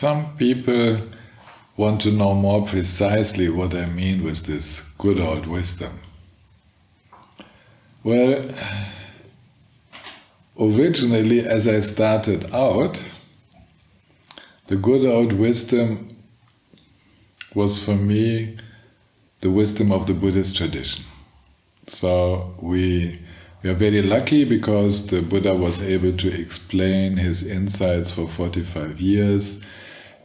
some people want to know more precisely what I mean with this good old wisdom. Well, originally, as I started out, the good old wisdom was for me the wisdom of the Buddhist tradition. So we are very lucky because the Buddha was able to explain his insights for 45 years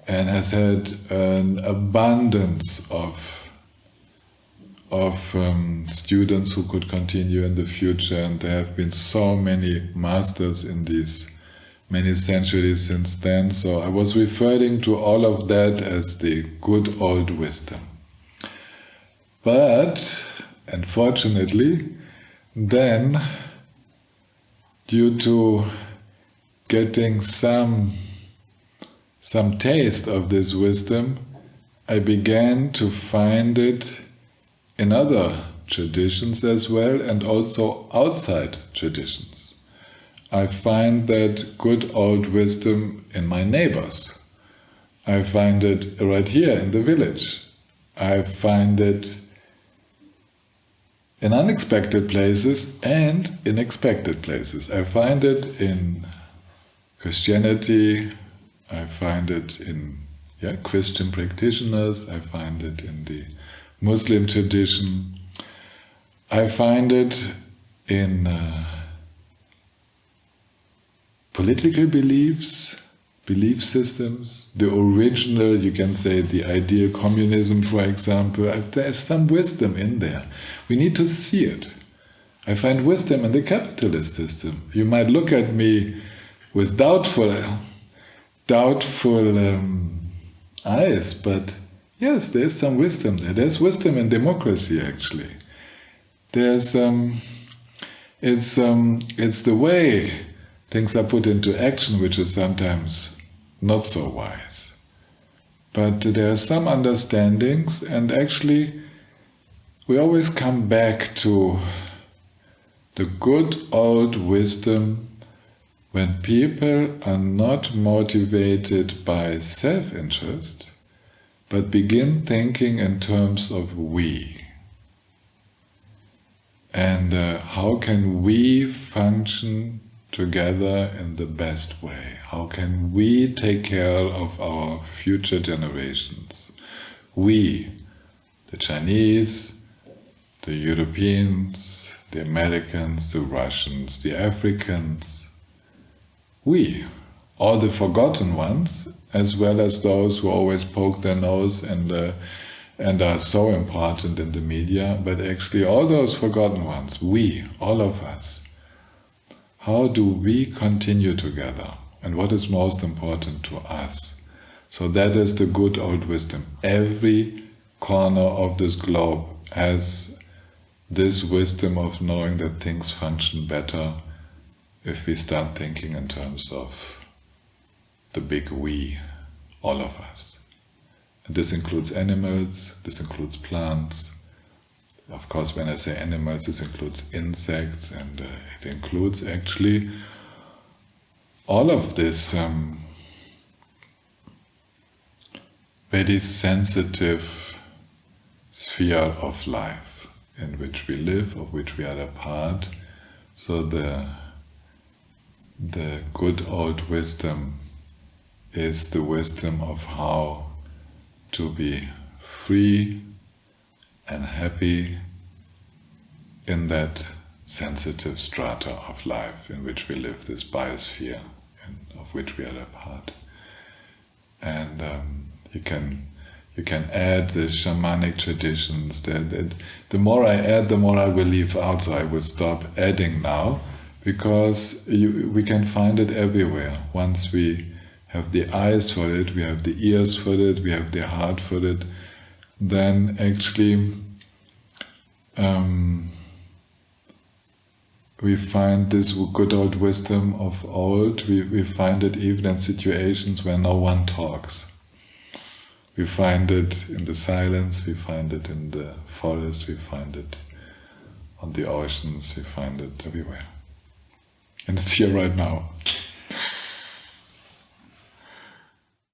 and has had an abundance of students who could continue in the future, and there have been so many masters in these many centuries since then. So I was referring to all of that as the good old wisdom. But, unfortunately, then, due to getting some taste of this wisdom, I began to find it in other traditions as well, and also outside traditions. I find that good old wisdom in my neighbors. I find it right here in the village. I find it in unexpected places and in expected places. I find it in Christianity, I find it in Christian practitioners, I find it in the Muslim tradition, I find it in political beliefs, belief systems, the original, you can say the ideal communism, for example. There is some wisdom in there. We need to see it. I find wisdom in the capitalist system. You might look at me with doubtful eyes, but yes, there is some wisdom there. There's wisdom in democracy, actually. There's it's the way things are put into action which is sometimes not so wise. But there are some understandings, and actually we always come back to the good old wisdom when people are not motivated by self-interest, but begin thinking in terms of we. And how can we function together in the best way? How can we take care of our future generations? We, the Chinese, the Europeans, the Americans, the Russians, the Africans, we, all the forgotten ones, as well as those who always poke their nose and are so important in the media, but actually all those forgotten ones, we, all of us. How do we continue together? And what is most important to us? So that is the good old wisdom. Every corner of this globe has this wisdom of knowing that things function better if we start thinking in terms of the big we, all of us. And this includes animals, this includes plants. Of course, when I say animals, this includes insects, and it includes actually all of this very sensitive sphere of life in which we live, of which we are a part. So the good old wisdom is the wisdom of how to be free and happy in that sensitive strata of life in which we live, this biosphere, of which we are a part. And you can add the shamanic traditions. The more I add, the more I will leave out, so I will stop adding now, because we can find it everywhere. Once we have the eyes for it, we have the ears for it, we have the heart for it, then actually we find this good old wisdom of old, we find it even in situations where no one talks. We find it in the silence, we find it in the forest, we find it on the oceans, we find it everywhere. And it's here right now.